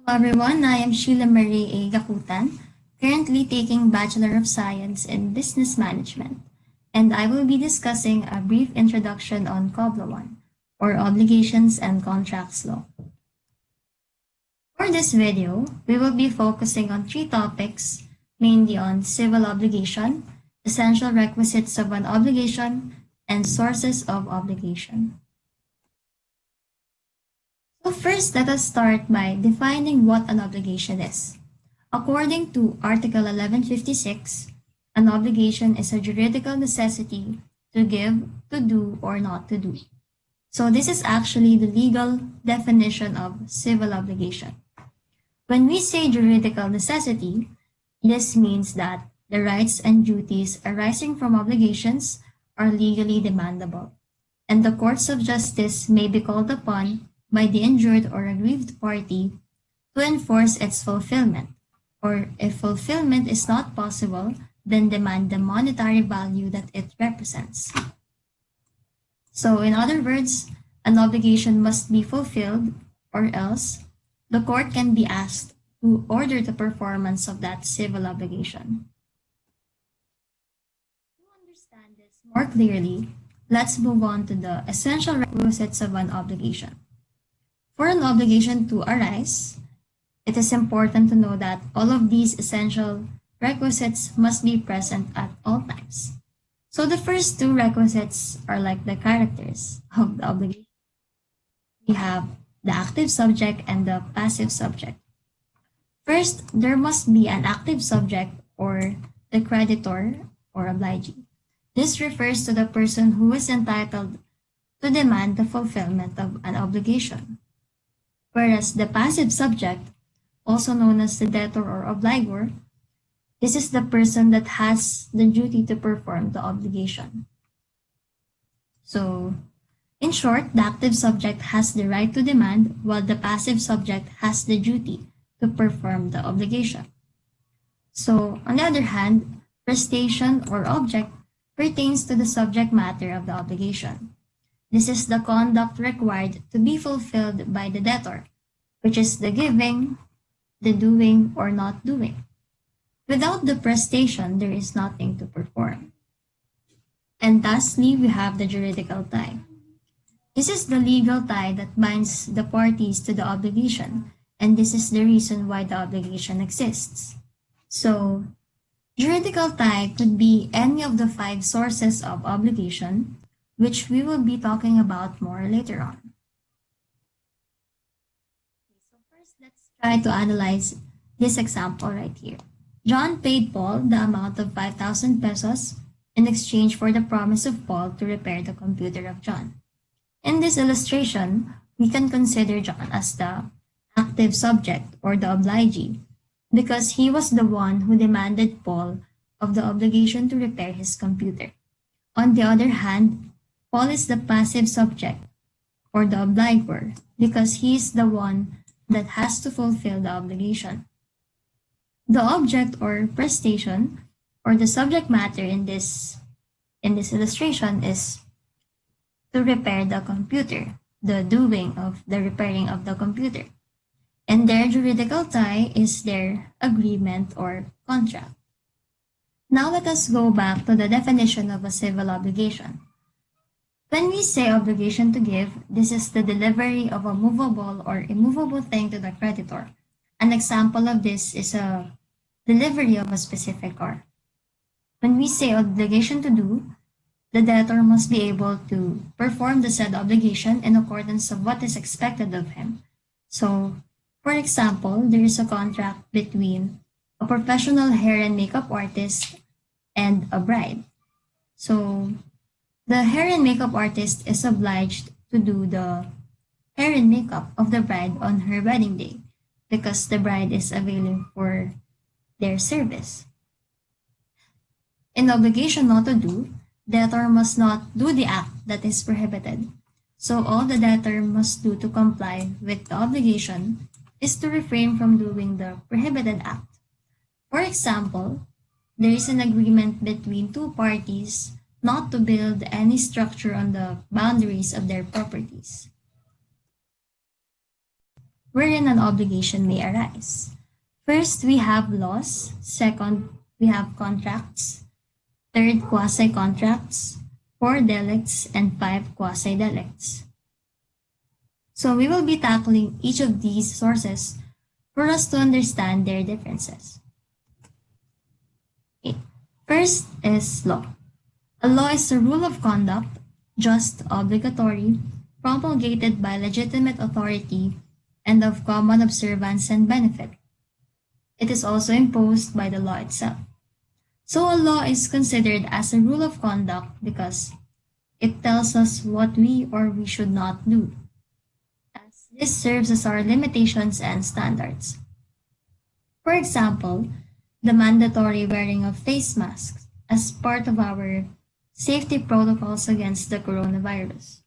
Everyone, I am Sheila Gacutan, currently taking Bachelor of Science in Business Management, and I will be discussing a brief introduction on COBLAW1, or Obligations and Contracts Law. For this video, we will be focusing on three topics, mainly on civil obligation, essential requisites of an obligation, and sources of obligation. So first, let us start by defining what an obligation is. According to Article 1156, an obligation is a juridical necessity to give, to do, or not to do. So this is actually the legal definition of civil obligation. When we say juridical necessity, this means that the rights and duties arising from obligations are legally demandable, and the courts of justice may be called upon by the injured or aggrieved party to enforce its fulfillment, or if fulfillment is not possible, then demand the monetary value that it represents. So in other words, an obligation must be fulfilled, or else the court can be asked to order the performance of that civil obligation. To understand this more clearly, let's move on to the essential requisites of an obligation. For an obligation to arise, it is important to know that all of these essential requisites must be present at all times. So the first two requisites are like the characters of the obligation. We have the active subject and the passive subject. First, there must be an active subject or the creditor or obligee. This refers to the person who is entitled to demand the fulfillment of an obligation. Whereas the passive subject, also known as the debtor or obligor, this is the person that has the duty to perform the obligation. So, in short, the active subject has the right to demand, while the passive subject has the duty to perform the obligation. So, on the other hand, prestation or object pertains to the subject matter of the obligation. This is the conduct required to be fulfilled by the debtor, which is the giving, the doing, or not doing. Without the prestation, there is nothing to perform. And lastly, we have the juridical tie. This is the legal tie that binds the parties to the obligation, and this is the reason why the obligation exists. So, juridical tie could be any of the 5 sources of obligation, which we will be talking about more later on. So first, let's try to analyze this example right here. John paid Paul the amount of 5,000 pesos in exchange for the promise of Paul to repair the computer of John. In this illustration, we can consider John as the active subject or the obligee because he was the one who demanded Paul of the obligation to repair his computer. On the other hand, Paul is the passive subject or the obligor because he is the one that has to fulfill the obligation. The object or prestation or the subject matter in this illustration is to repair the computer, the doing of the repairing of the computer. And their juridical tie is their agreement or contract. Now let us go back to the definition of a civil obligation. When we say obligation to give, this is the delivery of a movable or immovable thing to the creditor. An example of this is a delivery of a specific car. When we say obligation to do, the debtor must be able to perform the said obligation in accordance of what is expected of him. So, for example, there is a contract between a professional hair and makeup artist and a bride. So, the hair and makeup artist is obliged to do the hair and makeup of the bride on her wedding day because the bride is availing for their service. In obligation not to do, debtor must not do the act that is prohibited. So all the debtor must do to comply with the obligation is to refrain from doing the prohibited act. For example, there is an agreement between two parties not to build any structure on the boundaries of their properties. wherein an obligation may arise. First, we have laws. Second, we have contracts. Third, quasi-contracts. 4 delicts, and 5 quasi-delicts. So we will be tackling each of these sources for us to understand their differences. Okay. First is law. A law is a rule of conduct, just, obligatory, promulgated by legitimate authority, and of common observance and benefit. It is also imposed by the law itself. So a law is considered as a rule of conduct because it tells us what we or we should not do, as this serves as our limitations and standards. For example, the mandatory wearing of face masks as part of our safety protocols against the coronavirus.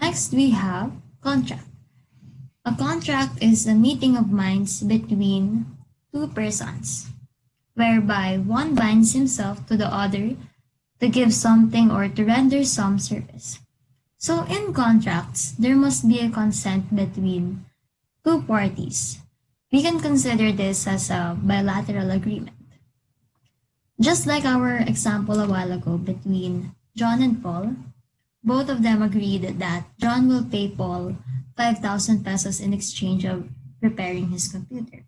Next, we have contract. A contract is a meeting of minds between two persons, whereby one binds himself to the other to give something or to render some service. So in contracts, there must be a consent between two parties. We can consider this as a bilateral agreement. Just like our example a while ago between John and Paul, both of them agreed that John will pay Paul 5,000 pesos in exchange of repairing his computer.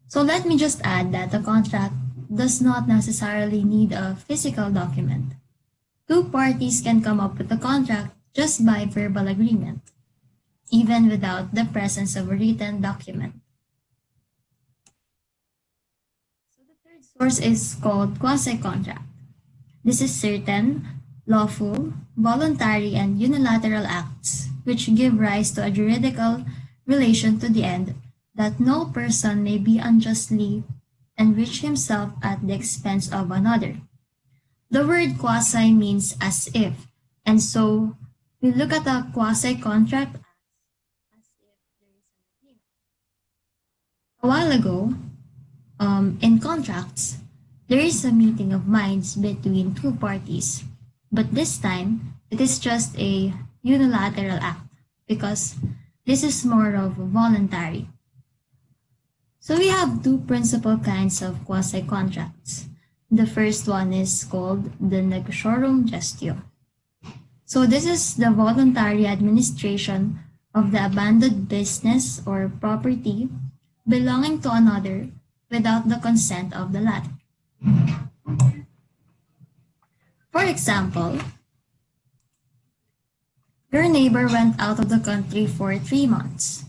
So let me just add that a contract does not necessarily need a physical document. Two parties can come up with a contract just by verbal agreement, even without the presence of a written document. So the third source is called quasi-contract. This is certain, lawful, voluntary, and unilateral acts which give rise to a juridical relation to the end that no person may be unjustly enrich himself at the expense of another. The word quasi means as if, and so we look at a quasi-contract as if there is an agreement. A while ago, in contracts, there is a meeting of minds between two parties, but this time it is just a unilateral act because this is more of voluntary. So we have two principal kinds of quasi-contracts. The first one is called the negotiorum gestio. So this is the voluntary administration of the abandoned business or property belonging to another without the consent of the latter. For example, your neighbor went out of the country for 3 months.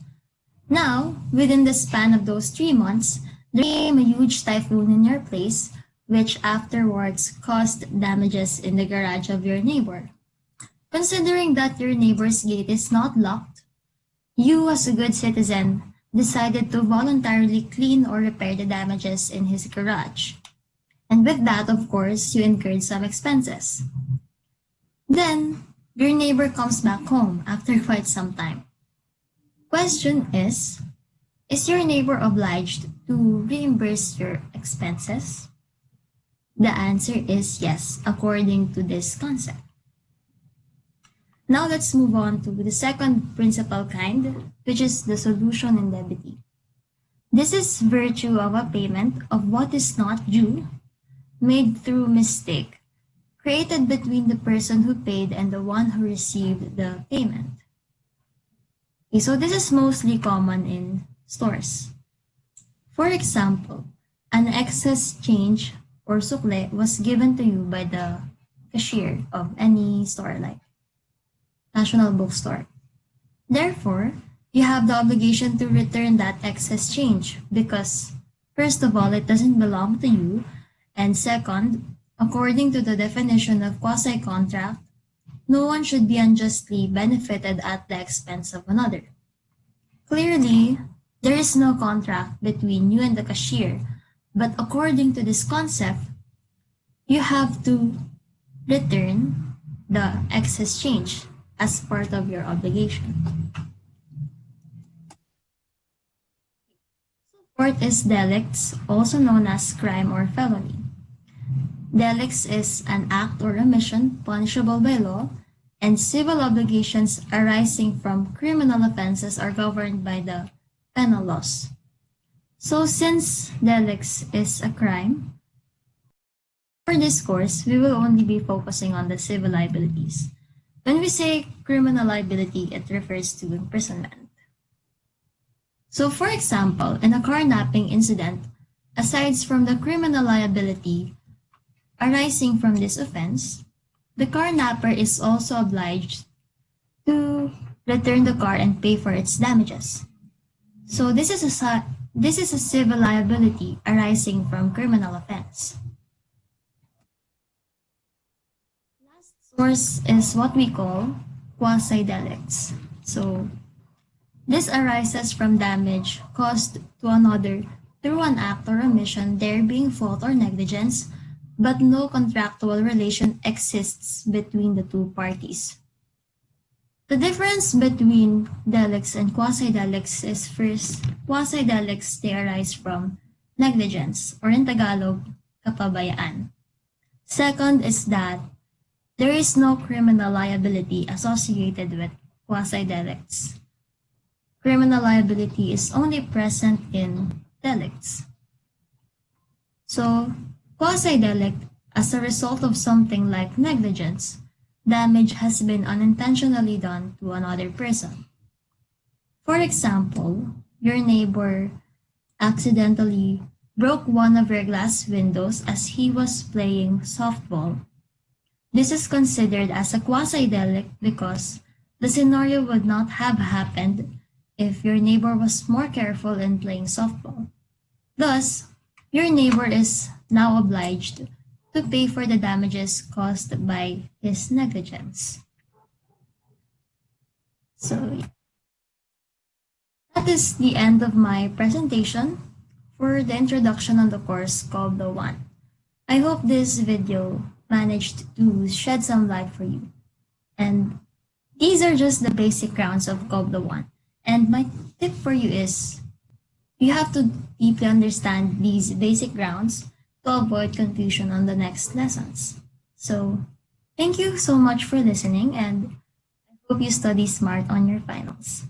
Now, within the span of those 3 months, there came a huge typhoon in your place, which afterwards caused damages in the garage of your neighbor. Considering that your neighbor's gate is not locked, you as a good citizen decided to voluntarily clean or repair the damages in his garage. And with that, of course, you incurred some expenses. Then, your neighbor comes back home after quite some time. Question is your neighbor obliged to reimburse your expenses? The answer is yes, according to this concept. Now let's move on to the second principal kind, which is the solution indebiti. This is virtue of a payment of what is not due, made through mistake, created between the person who paid and the one who received the payment. Okay, so this is mostly common in stores. For example, an excess change or sukle was given to you by the cashier of any store like National Bookstore. Therefore, you have the obligation to return that excess change because, first of all, it doesn't belong to you, and second, according to the definition of quasi-contract, no one should be unjustly benefited at the expense of another. Clearly, there is no contract between you and the cashier, but according to this concept, you have to return the excess change as part of your obligation. Fourth is delicts, also known as crime or felony. Delicts is an act or omission punishable by law, and civil obligations arising from criminal offenses are governed by the penal laws. So since delicts is a crime, for this course, we will only be focusing on the civil liabilities. When we say criminal liability, it refers to imprisonment. So for example, in a carnapping incident, aside from the criminal liability arising from this offense, the carnapper is also obliged to return the car and pay for its damages. So this is a civil liability arising from criminal offense. Last source is what we call quasi-delicts. So this arises from damage caused to another through an act or omission, there being fault or negligence, but no contractual relation exists between the two parties. The difference between delicts and quasi-delicts is first, quasi-delicts, they arise from negligence, or in Tagalog, kapabayaan. Second is that there is no criminal liability associated with quasi-delicts. Criminal liability is only present in delicts. So, quasi-delict, as a result of something like negligence, damage has been unintentionally done to another person. For example, your neighbor accidentally broke one of your glass windows as he was playing softball. This is considered as a quasi-delict because the scenario would not have happened if your neighbor was more careful in playing softball. Thus, your neighbor is now obliged to pay for the damages caused by his negligence. So, that is the end of my presentation for the introduction on the course COBLAW1. I hope this video managed to shed some light for you. And these are just the basic grounds of COBLAW1. And my tip for you is you have to deeply understand these basic grounds to avoid confusion on the next lessons. So, thank you so much for listening, and I hope you study smart on your finals.